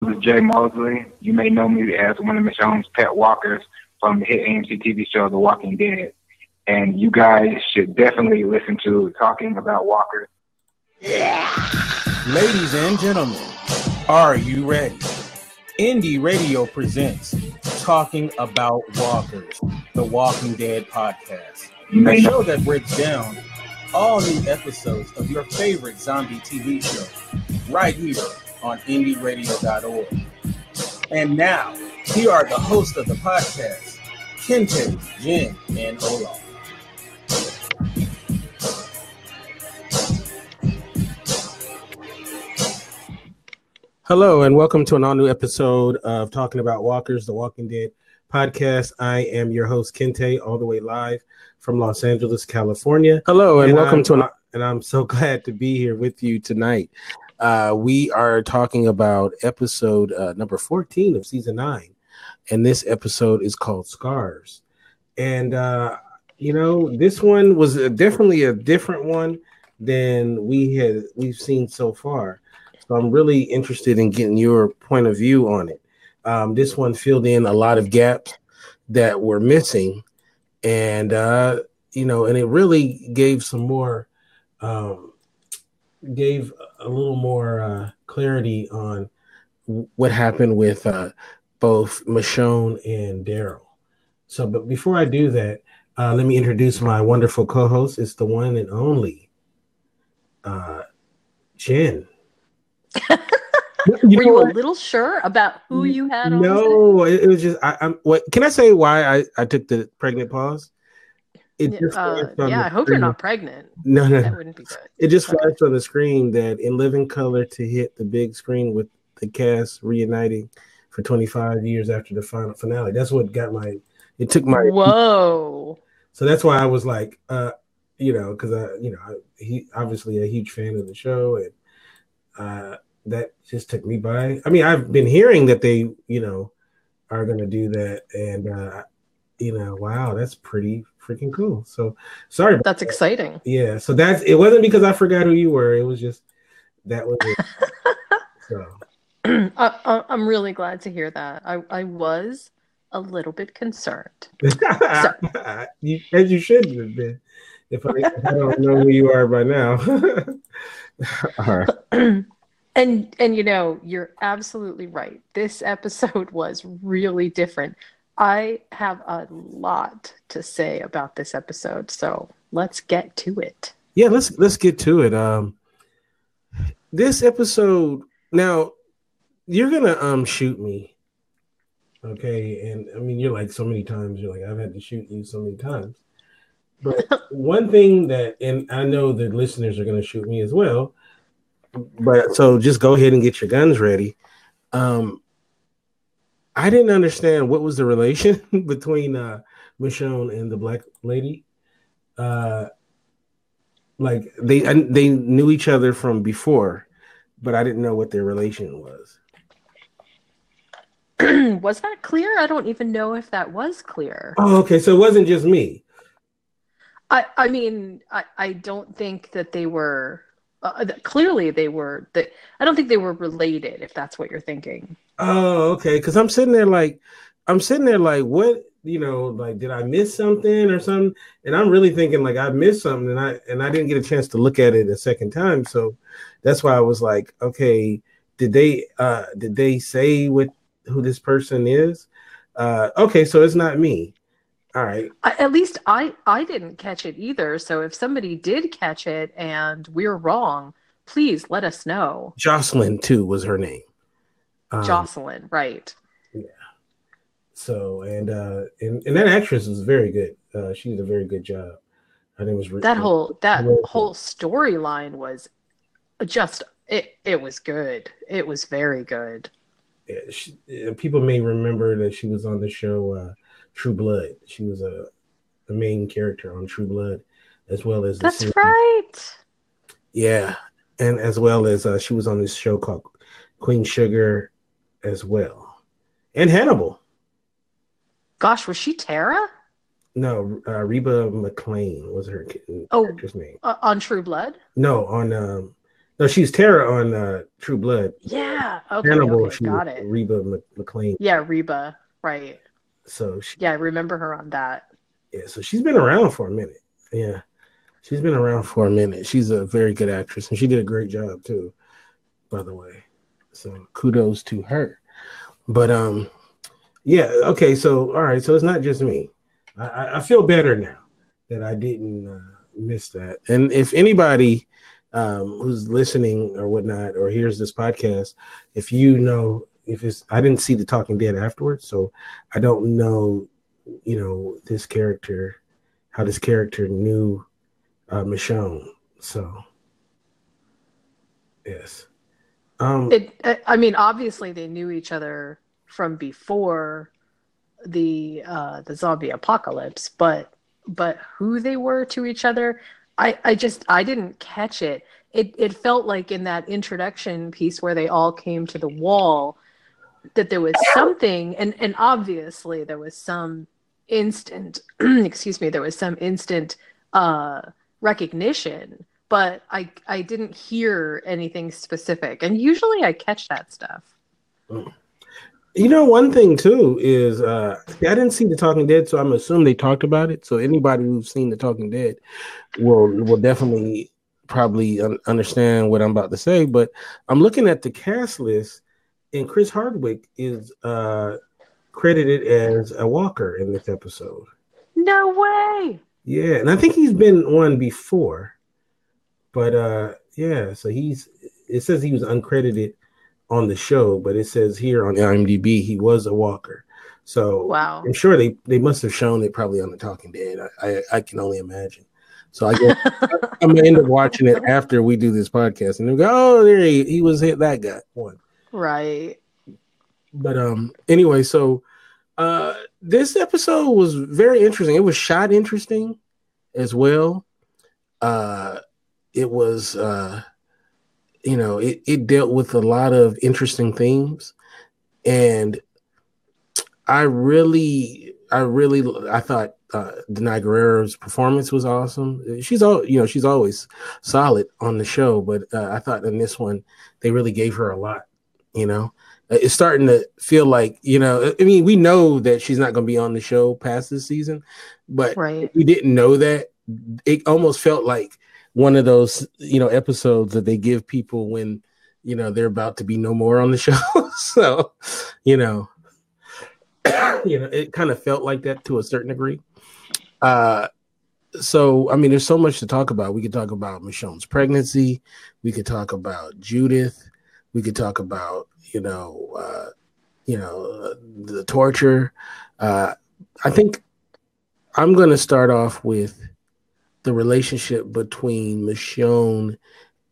This is Jay Mosley. You may know me as one of Michonne's pet walkers from the hit AMC TV show The Walking Dead. And you guys should definitely listen to Talking About Walkers. Ladies and gentlemen, are you ready? Indie Radio presents Talking About Walkers, The Walking Dead podcast. A show that breaks down all new episodes of your favorite zombie TV show right here on indieradio.org. And now, here are the hosts of the podcast, Kinte, Jen, and Olaf. Hello, and welcome to an all-new episode of Talking About Walkers, The Walking Dead podcast. I am your host, Kinte, all the way live from Los Angeles, California. Hello, and welcome and I'm so glad to be here with you tonight. We are talking about episode number 14 of season 9, and this episode is called Scars. And this one was definitely a different one than we've seen so far. So I'm really interested in getting your point of view on it. This one filled in a lot of gaps that were missing, and and it really gave some more. Gave a little more clarity on what happened with both Michonne and Daryl. So, but before I do that, let me introduce my wonderful co-host. It's the one and only Jen. Were you a little sure about who you had on? No, it was just what can I say why I took the pregnant pause? I hope you're not pregnant. No, that wouldn't be good. It just flashed on the screen that in living color to hit the big screen with the cast reuniting for 25 years after the final finale. That's what got it took my whoa. So that's why I was like, because he obviously a huge fan of the show, and that just took me by. I mean, I've been hearing that they, are going to do that, and wow, that's pretty freaking cool. So sorry about that's that. Exciting. Yeah, so it wasn't because I forgot who you were. It was just that was it. So I'm really glad to hear that. I was a little bit concerned. As you should have been. If I don't know who you are by now. All right. And you're absolutely right. This episode was really different. I have a lot to say about this episode, so let's get to it. Yeah, let's get to it. This episode, now you're gonna shoot me, okay? And I mean, you're like so many times. You're like, I've had to shoot you so many times. But one thing that, and I know the listeners are gonna shoot me as well. But so just go ahead and get your guns ready. I didn't understand what was the relation between Michonne and the black lady. Like they knew each other from before, but I didn't know what their relation was. Was that clear? I don't even know if that was clear. Oh, okay. So it wasn't just me. I mean, I don't think that they were. Clearly, they were. I don't think they were related. If that's what you're thinking. Oh, okay. Because I'm sitting there like, what? Like, did I miss something or something? And I'm really thinking like I missed something, and I didn't get a chance to look at it a second time. So that's why I was like, okay, did they say who this person is? Okay, so it's not me. All right. At least I didn't catch it either. So if somebody did catch it and we're wrong, please let us know. Jocelyn too was her name. Jocelyn, right? Yeah. So and that actress was very good. She did a very good job. Her name was that whole storyline was just it was good. It was very good. Yeah, people may remember that she was on the show True Blood. She was the main character on True Blood, as well as that's right. Yeah, and as well as she was on this show called Queen Sugar, as well, and Hannibal. Gosh, was she Tara? No, Reba McClane was her character's name. On True Blood? No, on No, she's Tara on True Blood. Yeah. Okay. Hannibal, Okay. she was Got it. Reba McLean. Yeah, Reba. Right. So Yeah, I remember her on that. Yeah, so she's been around for a minute. Yeah, she's been around for a minute. She's a very good actress, and she did a great job too, by the way. So kudos to her. But yeah, okay. So all right, so it's not just me. I feel better now that I didn't miss that. And if anybody who's listening or whatnot or hears this podcast, if you know, if it's, I didn't see The Talking Dead afterwards, so I don't know, this character, how this character knew Michonne. So yes. I mean, obviously they knew each other from before the zombie apocalypse, but who they were to each other, I didn't catch it. It felt like in that introduction piece where they all came to the wall that there was something, and obviously there was some instant excuse me, there was some instant recognition, but I didn't hear anything specific, and usually I catch that stuff. One thing too is I didn't see The Talking Dead, so I'm assuming they talked about it. So anybody who's seen The Talking Dead will definitely probably understand what I'm about to say. But I'm looking at the cast list, and Chris Hardwick is credited as a walker in this episode. No way. Yeah, and I think he's been one before. But yeah, so it says he was uncredited on the show, but it says here on IMDb he was a walker. So wow. I'm sure they must have shown it probably on The Talking Dead. I can only imagine. So I guess I'm gonna end up watching it after we do this podcast, and they'll go, "Oh, there he was, hit that guy one." Right. But anyway, so this episode was very interesting. It was shot interesting as well. It was it dealt with a lot of interesting themes, and I thought Denai Guerrero's performance was awesome. She's always solid on the show, but I thought in this one they really gave her a lot. It's starting to feel like, I mean, we know that she's not going to be on the show past this season, but right. We didn't know that. It almost felt like one of those, episodes that they give people when, they're about to be no more on the show. So, it kind of felt like that to a certain degree. So, I mean, there's so much to talk about. We could talk about Michonne's pregnancy. We could talk about Judith. We could talk about, the torture. I think I'm going to start off with the relationship between Michonne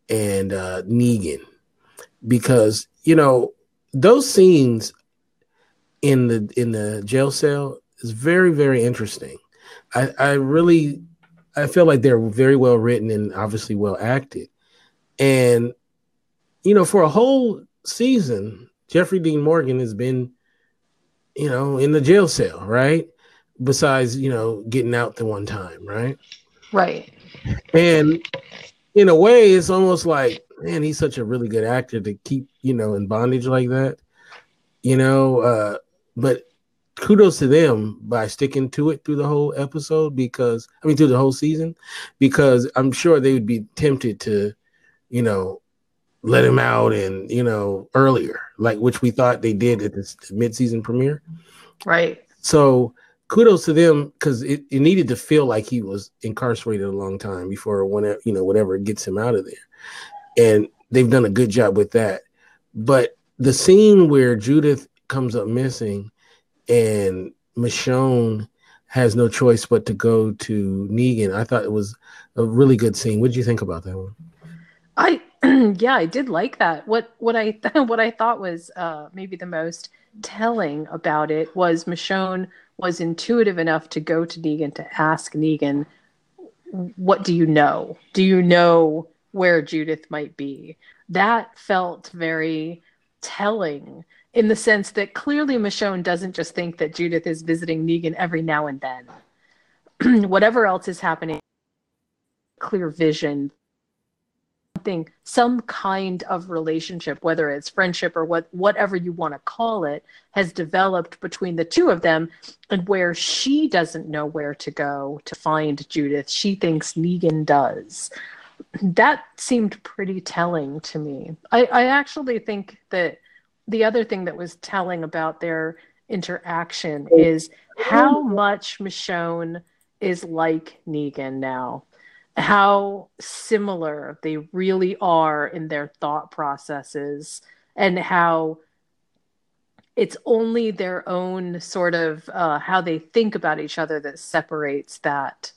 and Negan, because those scenes in the jail cell is very, very interesting. I feel like they're very well written and obviously well acted, and for a whole season Jeffrey Dean Morgan has been in the jail cell, right? Besides getting out the one time, right? And in a way, it's almost like, man, he's such a really good actor to keep, in bondage like that, but kudos to them by sticking to it through the whole episode, through the whole season, because I'm sure they would be tempted to, let him out and, earlier, like, which we thought they did at this mid-season premiere. Right. So kudos to them, because it needed to feel like he was incarcerated a long time before whatever gets him out of there. And they've done a good job with that. But the scene where Judith comes up missing and Michonne has no choice but to go to Negan, I thought it was a really good scene. What did you think about that one? I did like that. What I thought was maybe the most telling about it was Michonne was intuitive enough to go to Negan to ask Negan, what do you know? Do you know where Judith might be? That felt very telling, in the sense that clearly Michonne doesn't just think that Judith is visiting Negan every now and then. Whatever else is happening, clear vision some kind of relationship, whether it's friendship or whatever you want to call it, has developed between the two of them, and where she doesn't know where to go to find Judith, she thinks Negan does. That seemed pretty telling to me. I actually think that the other thing that was telling about their interaction is how much Michonne is like Negan now. How similar they really are in their thought processes, and how it's only their own sort of how they think about each other that separates that.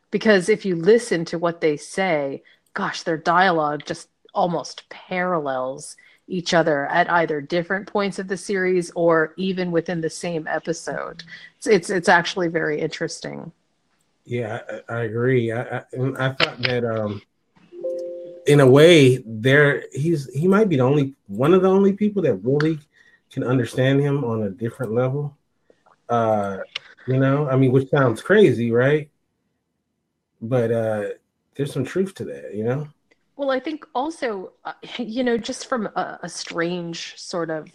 Because if you listen to what they say, gosh, their dialogue just almost parallels each other at either different points of the series or even within the same episode. It's actually very interesting. Yeah, I agree. I thought that in a way he might be one of the only people that really can understand him on a different level. I mean, which sounds crazy, right? But there's some truth to that. Well, I think also, just from a strange sort of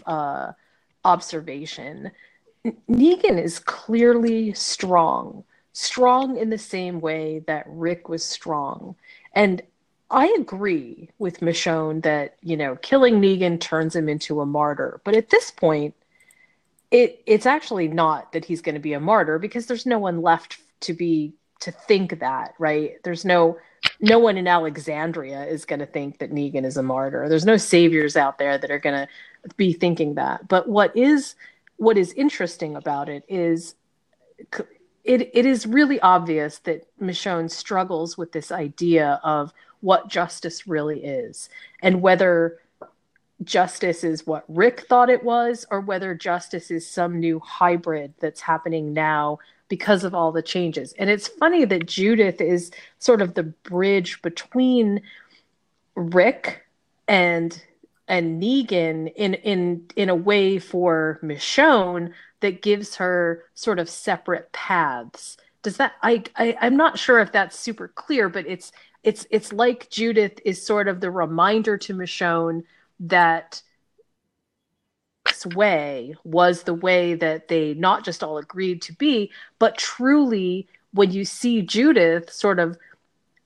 observation, Negan is clearly strong in the same way that Rick was strong. And I agree with Michonne that, killing Negan turns him into a martyr. But at this point, it's actually not that he's going to be a martyr, because there's no one left to think that, right? There's no one in Alexandria is going to think that Negan is a martyr. There's no saviors out there that are going to be thinking that. But what is interesting about it is it is really obvious that Michonne struggles with this idea of what justice really is, and whether justice is what Rick thought it was, or whether justice is some new hybrid that's happening now because of all the changes. And it's funny that Judith is sort of the bridge between Rick and Negan in a way for Michonne that gives her sort of separate paths. Does that I'm not sure if that's super clear, but it's like Judith is sort of the reminder to Michonne that this way was the way that they not just all agreed to be, but truly, when you see Judith sort of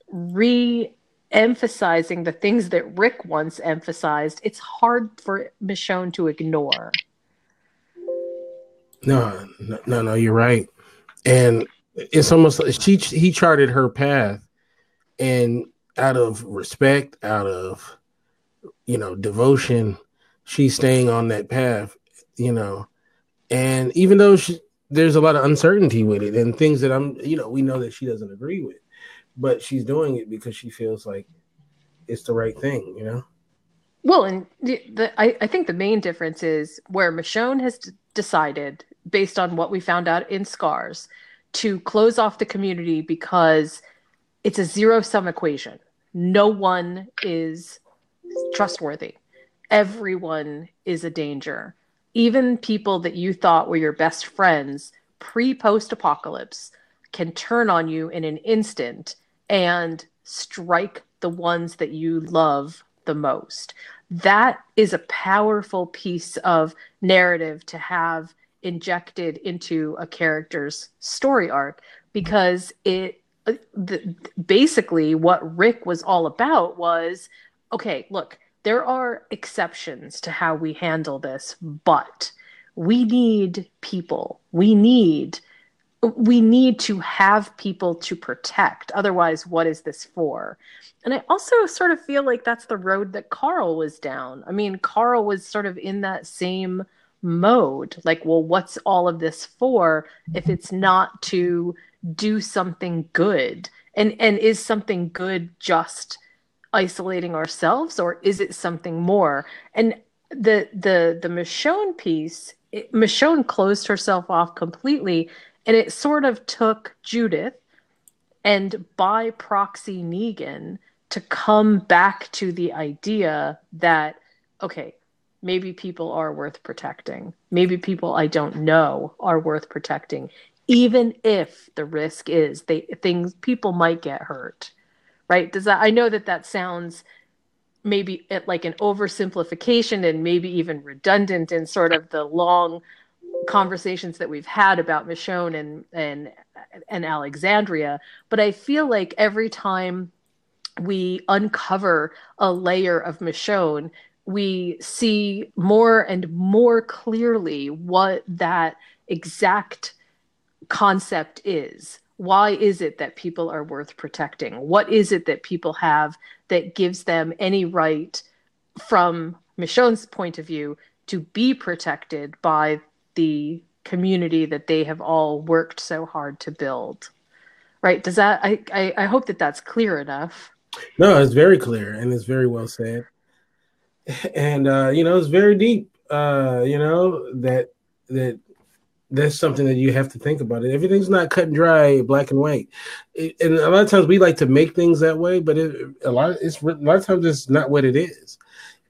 re-emphasizing the things that Rick once emphasized, it's hard for Michonne to ignore. No, you're right. And it's almost like he charted her path, and out of respect, out of devotion, she's staying on that path, and even though there's a lot of uncertainty with it and things that we know that she doesn't agree with, but she's doing it because she feels like it's the right thing. Well, and I think the main difference is where Michonne has decided, based on what we found out in Scars, to close off the community because it's a zero-sum equation. No one is trustworthy. Everyone is a danger. Even people that you thought were your best friends pre-post-apocalypse can turn on you in an instant and strike the ones that you love the most. That is a powerful piece of narrative to have injected into a character's story arc, because basically what Rick was all about was, okay, look, there are exceptions to how we handle this, but we need people. We need to have people to protect. Otherwise, what is this for? And I also sort of feel like that's the road that Carl was down. I mean, Carl was sort of in that same mode. Like, well, what's all of this for if it's not to do something good? And is something good just isolating ourselves, or is it something more? And the Michonne piece, Michonne closed herself off completely, and it sort of took Judith and by proxy Negan to come back to the idea that, okay, maybe people are worth protecting. Maybe people I don't know are worth protecting, even if the risk is people might get hurt. Right? I know that sounds maybe like an oversimplification and maybe even redundant in sort of the long conversations that we've had about Michonne and Alexandria. But I feel like every time we uncover a layer of Michonne, we see more and more clearly what that exact concept is. Why is it that people are worth protecting? What is it that people have that gives them any right, from Michonne's point of view, to be protected by the community that they have all worked so hard to build? Right? Does that, I hope that that's clear enough. No, it's very clear and it's very well said. And it's very deep. That's something that you have to think about. Everything's not cut and dry, black and white. And a lot of times we like to make things that way, but a lot of times it's not what it is.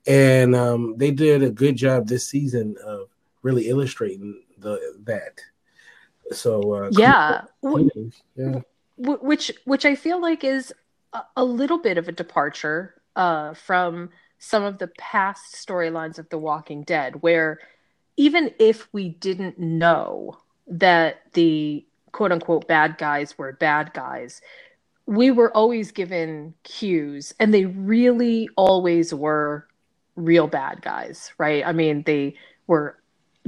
And they did a good job this season of really illustrating that. So yeah. Yeah. Which I feel like is a little bit of a departure from some of the past storylines of The Walking Dead, where even if we didn't know that the quote unquote bad guys were bad guys, we were always given cues, and they really always were real bad guys, right? I mean, they were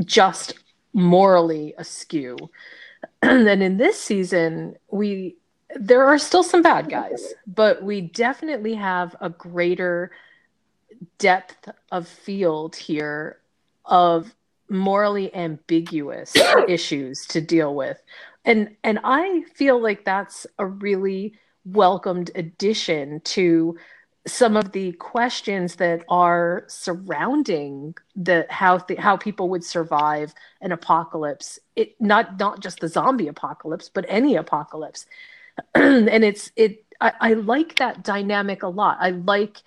just morally askew. And then in this season, there are still some bad guys, but we definitely have a greater depth of field here of morally ambiguous issues to deal with. And I feel like that's a really welcomed addition to some of the questions that are surrounding how people would survive an apocalypse. It not just the zombie apocalypse, but any apocalypse. And I like that dynamic a lot. I like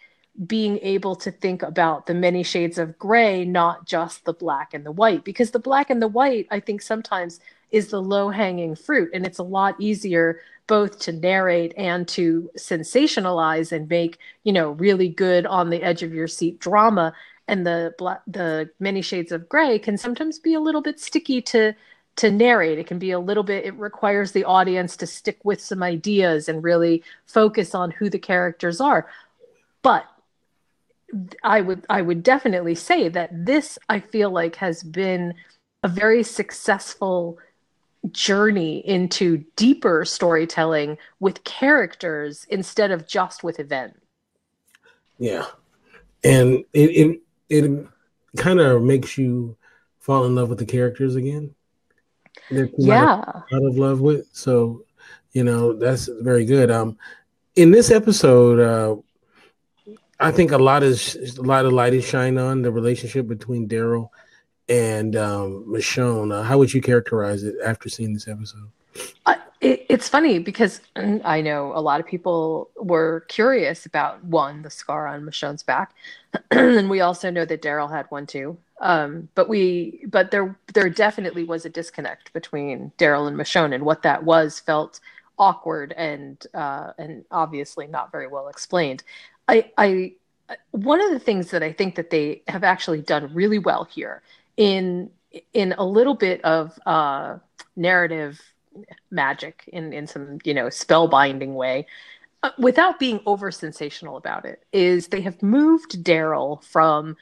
being able to think about the many shades of gray, not just the black and the white, because the black and the white, I think sometimes is the low-hanging fruit, and it's a lot easier both to narrate and to sensationalize and make, really good on the edge of your seat drama. And the many shades of gray can sometimes be a little bit sticky to narrate. It can be it requires the audience to stick with some ideas and really focus on who the characters are. But I would definitely say that this, I feel like, has been a very successful journey into deeper storytelling with characters instead of just with events. Yeah. And it kind of makes you fall in love with the characters again. Yeah. Out of love with. So, that's very good. In this episode, I think a lot of light is shined on the relationship between Daryl and Michonne. How would you characterize it after seeing this episode? It's funny because I know a lot of people were curious about, one, the scar on Michonne's back, and we also know that Daryl had one too. But there definitely was a disconnect between Daryl and Michonne, and what that was felt awkward and obviously not very well explained. One of the things that I think that they have actually done really well here in a little bit of narrative magic in some spellbinding way, without being over sensational about it, is they have moved Daryl from,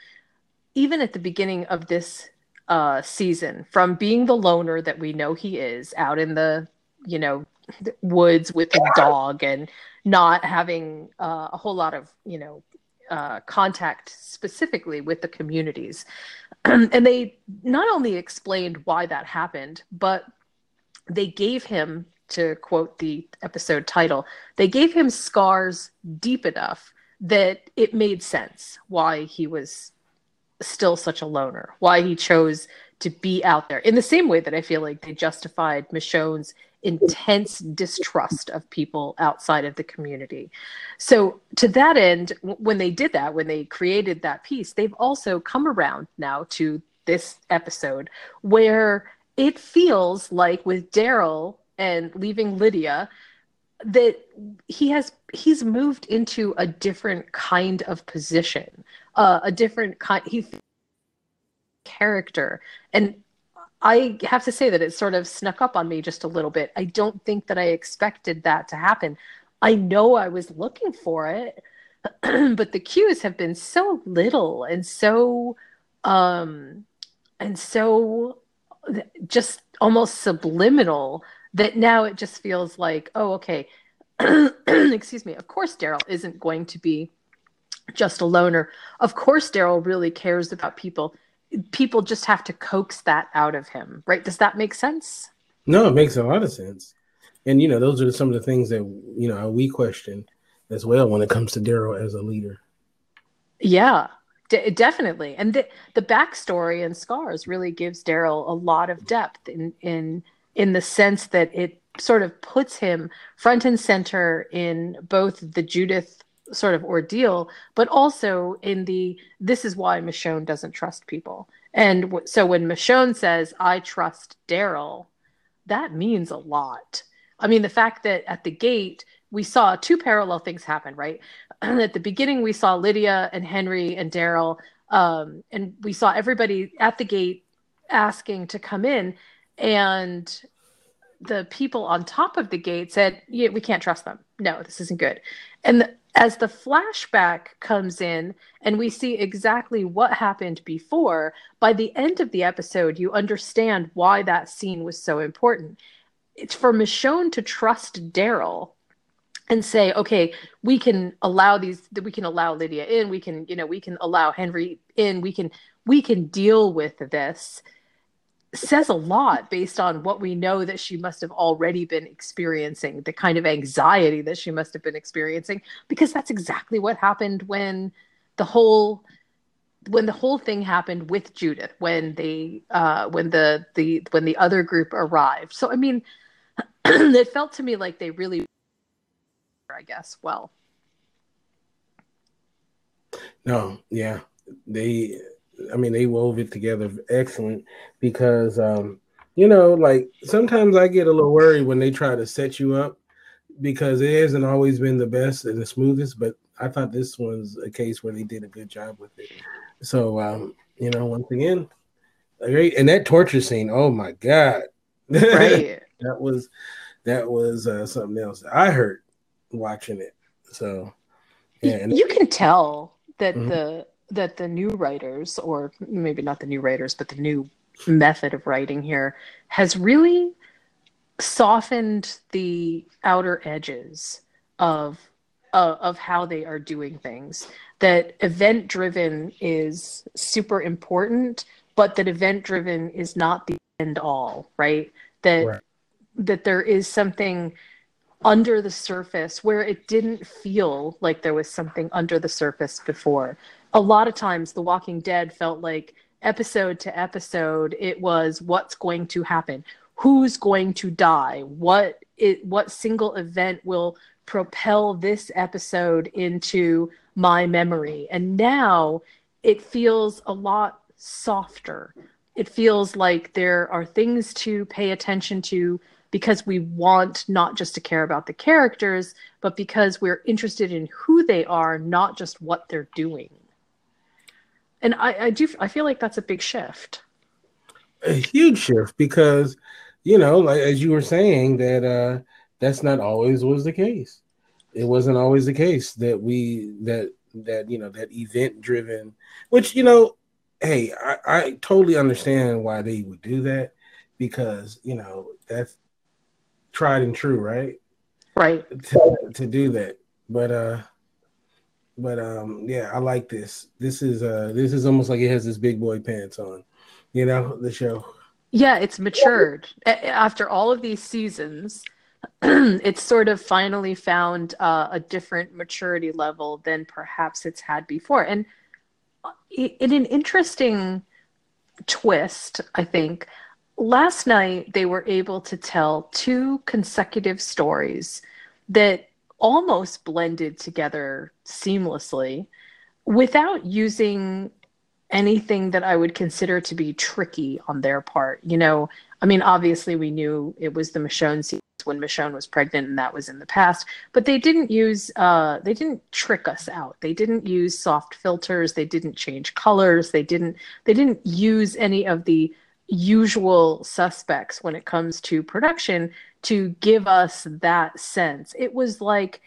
even at the beginning of this season, from being the loner that we know he is out in the woods with a dog and not having a whole lot of contact specifically with the communities. And they not only explained why that happened, but they gave him, to quote the episode title, they gave him scars deep enough that it made sense why he was still such a loner, why he chose to be out there, in the same way that I feel like they justified Michonne's intense distrust of people outside of the community. So to that end, when they did that, when they created that piece, they've also come around now to this episode where it feels like, with Daryl and leaving Lydia, that he's moved into a different kind of position, a different kind character. And I have to say that it sort of snuck up on me just a little bit. I don't think that I expected that to happen. I know I was looking for it, but the cues have been so little and so just almost subliminal that now it just feels like, oh, okay. Excuse me. Of course, Daryl isn't going to be just a loner. Of course, Daryl really cares about people. People just have to coax that out of him, right? Does that make sense? No, it makes a lot of sense. And, those are some of the things that, we question as well when it comes to Daryl as a leader. Yeah, definitely. And the backstory and scars really gives Daryl a lot of depth in the sense that it sort of puts him front and center in both the Judith sort of ordeal, but also in this is why Michonne doesn't trust people. And so when Michonne says, I trust Daryl, that means a lot. I mean, the fact that at the gate, we saw two parallel things happen, right? At the beginning, we saw Lydia and Henry and Daryl, and we saw everybody at the gate asking to come in, and the people on top of the gate said, yeah, we can't trust them. No, this isn't good. And as the flashback comes in and we see exactly what happened before, by the end of the episode, you understand why that scene was so important. It's for Michonne to trust Daryl and say, okay, we can allow Lydia in, we can allow Henry in, we can deal with this, says a lot based on what we know that she must have already been experiencing, the kind of anxiety that she must have been experiencing, because that's exactly what happened when the whole thing happened with Judith, when the other group arrived. So I mean, it felt to me like they really, I guess, well. No, yeah, they wove it together excellent because, like sometimes I get a little worried when they try to set you up because it hasn't always been the best and the smoothest, but I thought this one's a case where they did a good job with it. So, once again, great. And that torture scene, oh my God. Right. that was something else. I heard watching it. So, yeah. You can tell that the new writers, or maybe not the new writers, but the new method of writing here has really softened the outer edges of how they are doing things. That event driven is super important, but that event driven is not the end all, right? That there is something under the surface where it didn't feel like there was something under the surface before. A lot of times The Walking Dead felt like episode to episode, it was what's going to happen, who's going to die, what single event will propel this episode into my memory. And now it feels a lot softer. It feels like there are things to pay attention to because we want not just to care about the characters, but because we're interested in who they are, not just what they're doing. And I feel like that's a big shift. A huge shift because, like as you were saying, that's not always was the case. It wasn't always the case that that event driven, which, hey, I totally understand why they would do that because, that's tried and true, right? Right. To do that. But yeah, I like this. This is almost like it has this big boy pants on, the show. Yeah, it's matured. After all of these seasons, it's sort of finally found a different maturity level than perhaps it's had before. And in an interesting twist, I think, last night they were able to tell two consecutive stories that almost blended together seamlessly without using anything that I would consider to be tricky on their part. I mean, obviously we knew it was the Michonne sequence episodes when Michonne was pregnant, and that was in the past. But they didn't trick us out. They didn't use soft filters. They didn't change colors. They didn't use any of the usual suspects when it comes to production to give us that sense. It was like,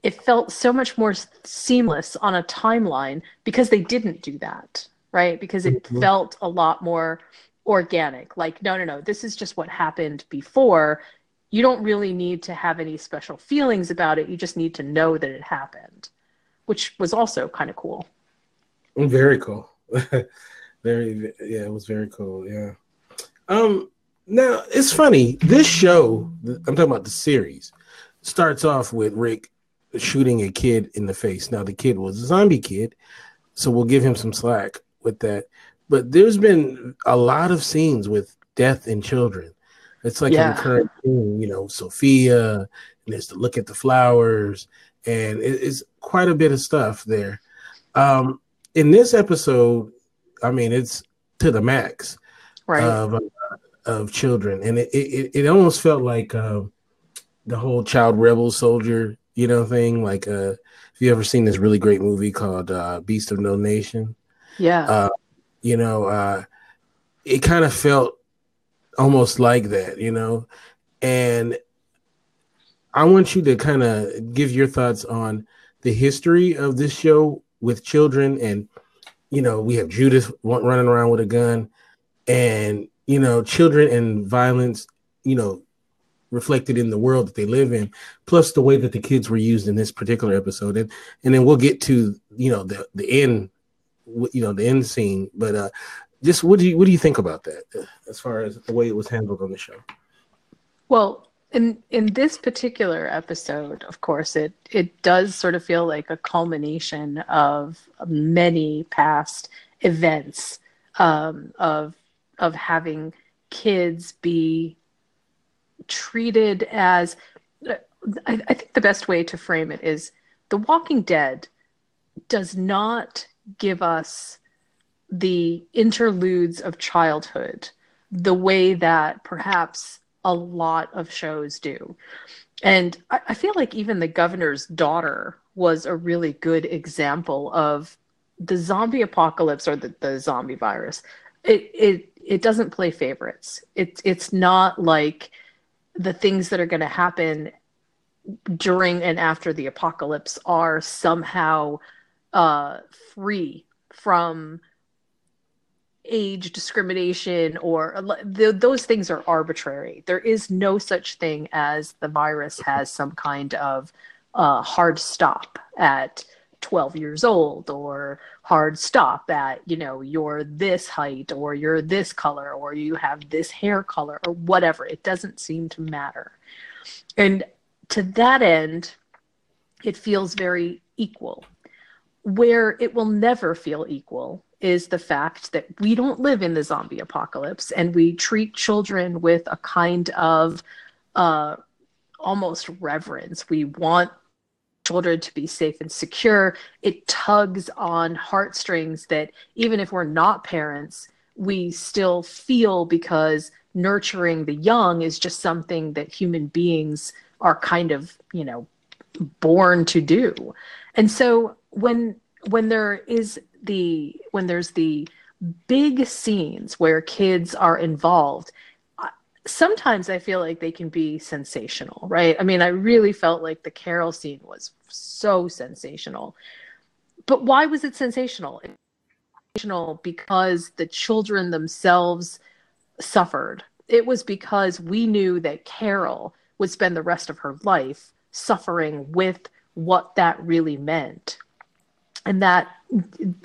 it felt so much more seamless on a timeline because they didn't do that, right? Because it felt a lot more organic. Like, no, this is just what happened before. You don't really need to have any special feelings about it. You just need to know that it happened, which was also kind of cool. Very cool. It was very cool. Yeah. Now it's funny. This show, I'm talking about the series, starts off with Rick shooting a kid in the face. Now the kid was a zombie kid, so we'll give him some slack with that. But there's been a lot of scenes with death in children. It's like a recurrent theme, Sophia, and there's to look at the flowers, and it's quite a bit of stuff there. In this episode, I mean, it's to the max, right, of children, and it almost felt like the whole child rebel soldier, thing. Like, have you ever seen this really great movie called Beast of No Nation? Yeah. It kind of felt almost like that, and I want you to kind of give your thoughts on the history of this show with children. And, we have Judith running around with a gun, and, children and violence, reflected in the world that they live in, plus the way that the kids were used in this particular episode. And then we'll get to, the end, the end scene. But just what do you think about that as far as the way it was handled on the show? Well, in this particular episode, of course, it does sort of feel like a culmination of many past events, of having kids be treated as, I think the best way to frame it is, The Walking Dead does not give us the interludes of childhood the way that perhaps a lot of shows do. And I feel like even The Governor's Daughter was a really good example of the zombie apocalypse, or the zombie virus. It doesn't play favorites. It's not like the things that are going to happen during and after the apocalypse are somehow free from age discrimination, or those things are arbitrary. There is no such thing as the virus has some kind of hard stop at 12 years old, or hard stop at, you're this height, or you're this color, or you have this hair color, or whatever. It doesn't seem to matter. And to that end, it feels very equal. Where it will never feel equal is the fact that we don't live in the zombie apocalypse, and we treat children with a kind of almost reverence. We want children to be safe and secure. It tugs on heartstrings that even if we're not parents, we still feel, because nurturing the young is just something that human beings are kind of, born to do. And so when there's the big scenes where kids are involved, sometimes I feel like they can be sensational, right? I mean, I really felt like the Carol scene was so sensational. But why was it sensational? It's sensational because the children themselves suffered. It was because we knew that Carol would spend the rest of her life suffering with what that really meant. And that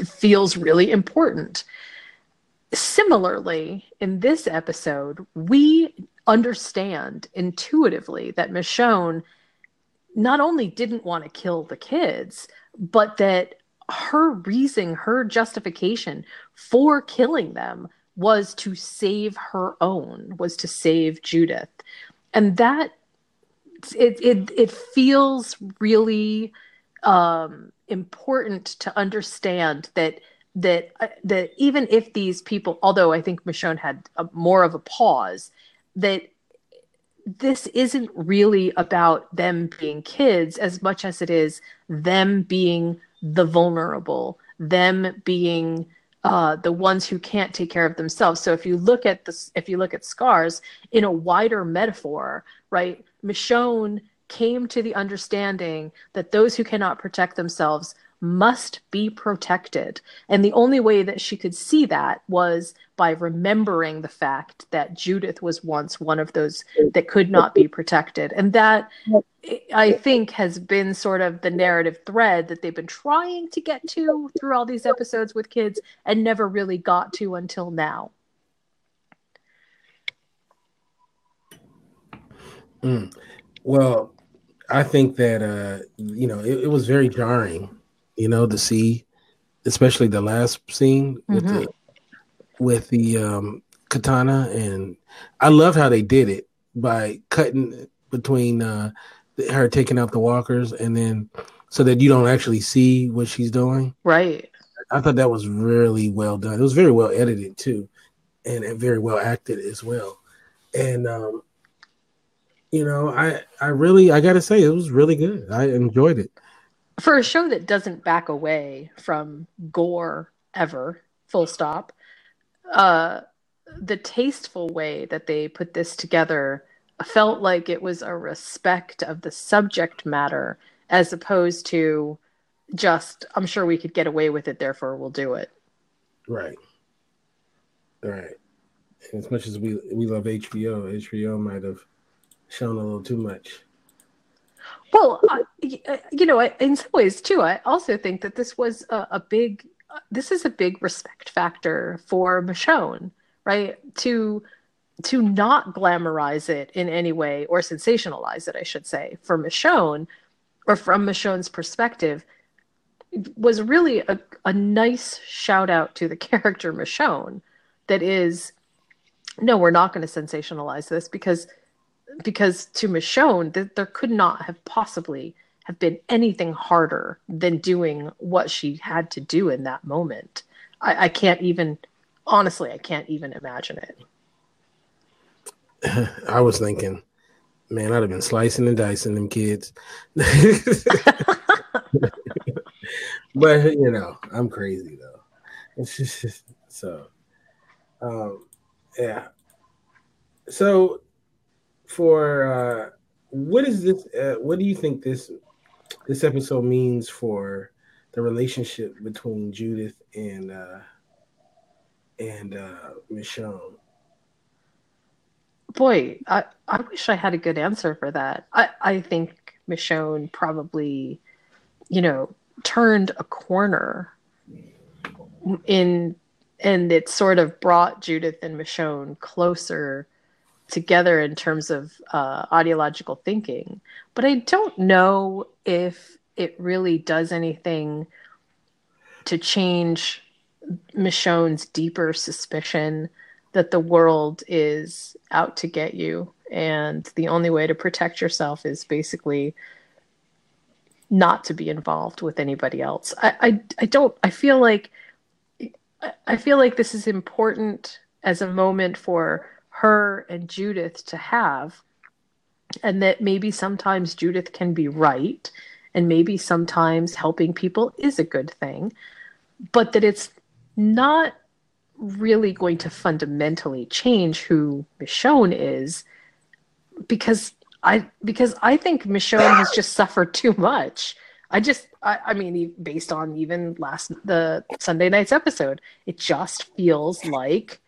feels really important. Similarly, in this episode, we understand intuitively that Michonne not only didn't want to kill the kids, but that her reason, her justification for killing them was to save her own, was to save Judith. And that it feels really important to understand that even if these people, although I think Michonne had more of a pause, that this isn't really about them being kids as much as it is them being the vulnerable, them being the ones who can't take care of themselves. So if you look at this, if you look at scars in a wider metaphor, right? Michonne came to the understanding that those who cannot protect themselves must be protected. And the only way that she could see that was by remembering the fact that Judith was once one of those that could not be protected. And that, I think, has been sort of the narrative thread that they've been trying to get to through all these episodes with kids and never really got to until now. Well, I think that it was very jarring, to see, especially the last scene with the katana, and I love how they did it by cutting between her taking out the walkers, and then so that you don't actually see what she's doing. Right. I thought that was really well done. It was very well edited too, and very well acted as well. And I gotta say, it was really good. I enjoyed it. For a show that doesn't back away from gore ever, full stop, the tasteful way that they put this together felt like it was a respect of the subject matter as opposed to just, I'm sure we could get away with it, therefore we'll do it. Right. And as much as we love HBO might have shown a little too much. Well, in some ways too, I also think that this was this is a big respect factor for Michonne, right? To not glamorize it in any way or sensationalize it, I should say, for Michonne, or from Michonne's perspective, was really a nice shout out to the character Michonne. That is, no, we're not going to sensationalize this because to Michonne, there could not have possibly have been anything harder than doing what she had to do in that moment. I can't even imagine it. I was thinking, man, I'd have been slicing and dicing them kids. But, I'm crazy, though. It's just so, yeah. So, for what is this? What do you think this episode means for the relationship between Judith and Michonne? Boy, I wish I had a good answer for that. I think Michonne probably, turned a corner and it sort of brought Judith and Michonne closer together in terms of ideological thinking. But I don't know if it really does anything to change Michonne's deeper suspicion that the world I out to get you, and the only way to protect yourself is basically not to be involved with anybody else. I feel like this is important as a moment for her and Judith to have, and that maybe sometimes Judith can be right, and maybe sometimes helping people is a good thing, but that it's not really going to fundamentally change who Michonne is, because I think Michonne has just suffered too much. I mean, based on even the Sunday night's episode, it just feels like,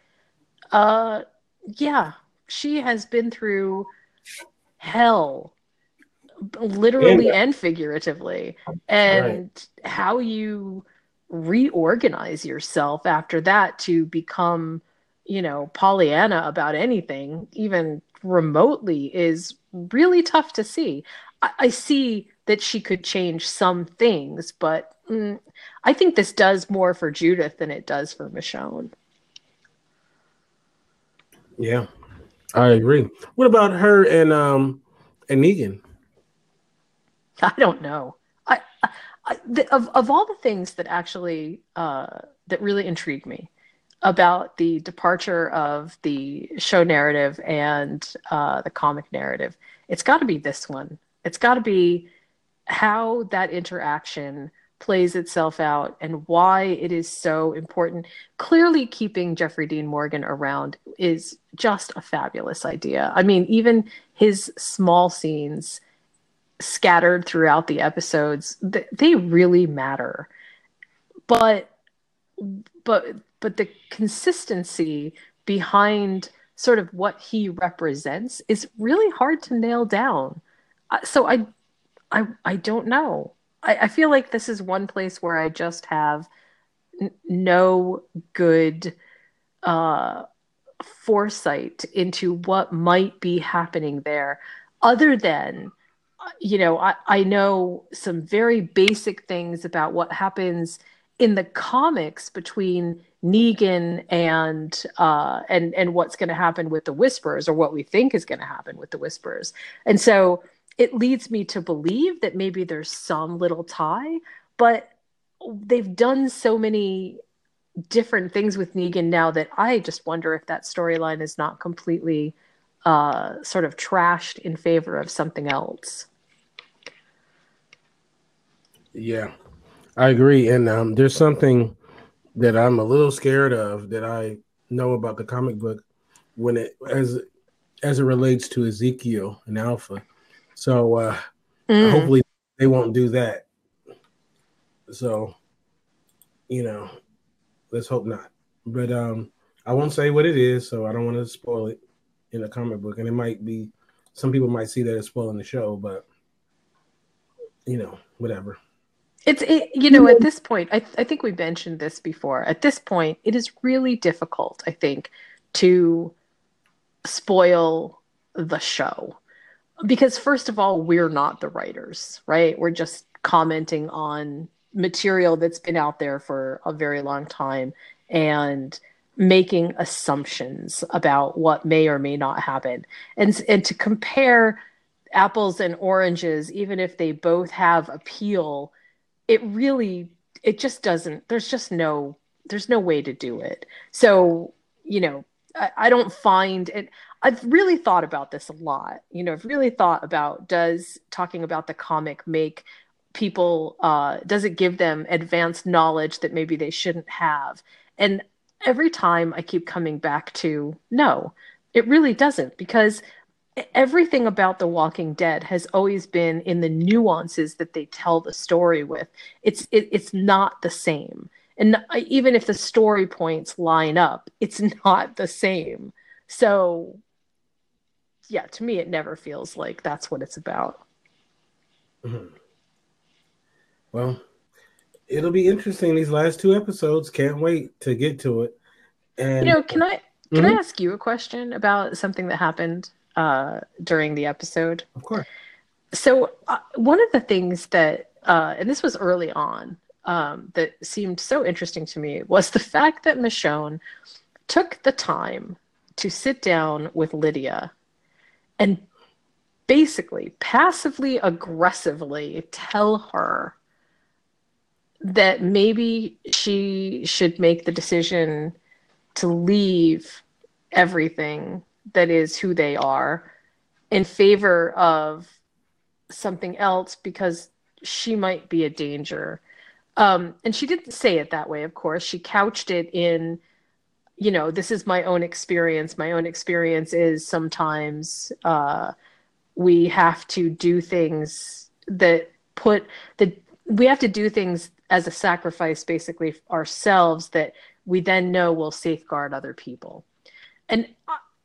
yeah, she has been through hell, literally and figuratively, and how you reorganize yourself after that to become, Pollyanna about anything, even remotely, is really tough to see. I see that she could change some things, but I think this does more for Judith than it does for Michonne. Yeah, I agree. What about her and Negan? I don't know. Of all the things that actually that really intrigued me, about the departure of the show narrative and the comic narrative, it's got to be this one. It's got to be how that interaction plays itself out and why it is so important. Clearly, keeping Jeffrey Dean Morgan around is just a fabulous idea. I mean, even his small scenes scattered throughout the episodes, they really matter. But but the consistency behind sort of what he represents is really hard to nail down. So I don't know. I feel like this is one place where I just have no good foresight into what might be happening there, other than, I know some very basic things about what happens in the comics between Negan and what's going to happen with the Whisperers, or what we think is going to happen with the Whisperers. And so it leads me to believe that maybe there's some little tie, but they've done so many different things with Negan now that I just wonder if that storyline is not completely sort of trashed in favor of something else. Yeah, I agree. And there's something that I'm a little scared of that I know about the comic book when it as it relates to Ezekiel and Alpha. So hopefully they won't do that. So, let's hope not. But I won't say what it is, so I don't want to spoil it in the comic book. And it might be, some people might see that as spoiling the show, but whatever. At this point, I think we mentioned this before. At this point, it is really difficult, I think, to spoil the show. Because first of all, we're not the writers, right? We're just commenting on material that's been out there for a very long time and making assumptions about what may or may not happen. And to compare apples and oranges, even if they both have appeal, it just doesn't, there's no way to do it. So, I don't find it. I've really thought about this a lot. I've really thought about, does talking about the comic make people, does it give them advanced knowledge that maybe they shouldn't have? And every time I keep coming back to, no, it really doesn't, because everything about The Walking Dead has always been in the nuances that they tell the story with. It's not the same. And even if the story points line up, it's not the same. So, yeah, to me, it never feels like that's what it's about. Mm-hmm. Well, it'll be interesting, these last 2 episodes. Can't wait to get to it. And can I ask you a question about something that happened during the episode? Of course. So one of the things that, and this was early on, that seemed so interesting to me was the fact that Michonne took the time to sit down with Lydia and basically passively aggressively tell her that maybe she should make the decision to leave everything that is who they are in favor of something else, because she might be a danger. And she didn't say it that way, of course. She couched it in, this is my own experience. My own experience is sometimes we have to do things we have to do things as a sacrifice, basically, ourselves, that we then know will safeguard other people. And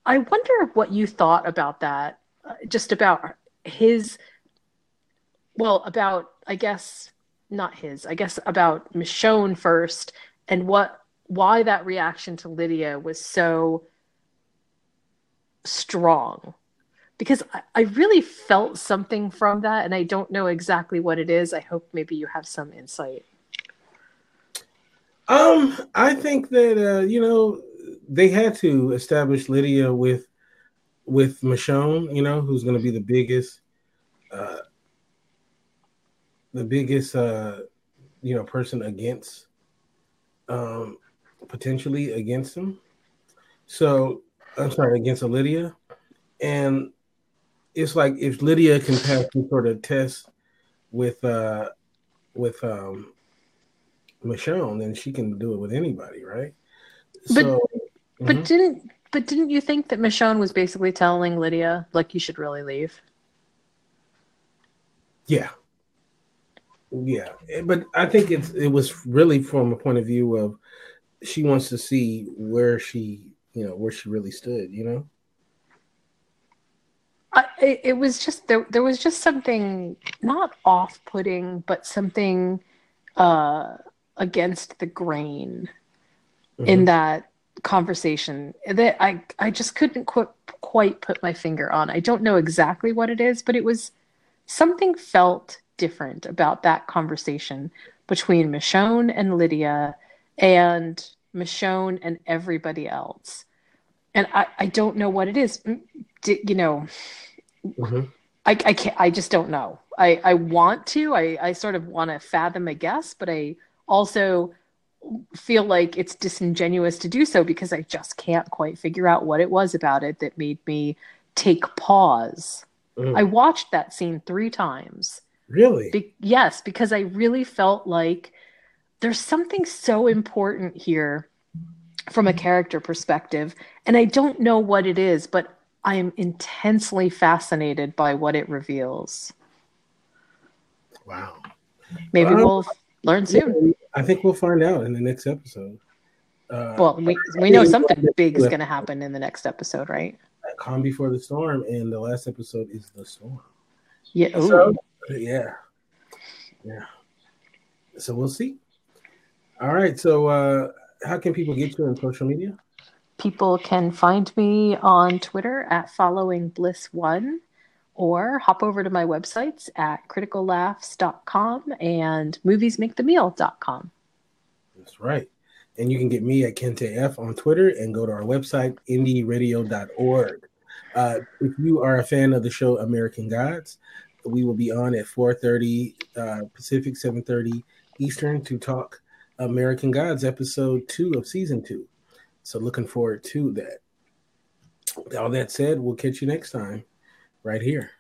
I wonder what you thought about that, just about about Michonne first, and why that reaction to Lydia was so strong. Because I really felt something from that, and I don't know exactly what it is. I hope maybe you have some insight. I think that they had to establish Lydia with Michonne, who's going to be the biggest person against potentially against him. So I'm sorry, against Lydia. And it's like if Lydia can pass some sort of test with Michonne, then she can do it with anybody, right? So But didn't you think that Michonne was basically telling Lydia, like, you should really leave? Yeah. But I think it was really from a point of view of she wants to see where she really stood, It was just there was just something not off-putting, but something against the grain in that conversation that I just couldn't quite put my finger on. I don't know exactly what it is, but it was something felt different about that conversation between Michonne and Lydia and Michonne and everybody else. And I don't know what it is. I can't, I just don't know. I want to, I sort of want to fathom a guess, but I also feel like it's disingenuous to do so because I just can't quite figure out what it was about it that made me take pause. I watched that scene 3 times. Really? Yes, because I really felt like there's something so important here from a character perspective, and I don't know what it is, but I am intensely fascinated by what it reveals. Wow. Maybe we'll learn soon. I think we'll find out in the next episode. Well, we know something big is going to happen in the next episode, right? Calm Before the Storm, and the last episode is The Storm. Yeah. So, yeah. So we'll see. All right. So how can people get you on social media? People can find me on Twitter at followingbliss1 or hop over to my websites at criticallaughs.com and moviesmakethemeal.com. That's right. And you can get me at Kinte F on Twitter and go to our website, indieradio.org. If you are a fan of the show American Gods, we will be on at 4:30 Pacific, 7:30 Eastern to talk American Gods episode 2 of season 2. So looking forward to that. All that said, we'll catch you next time right here.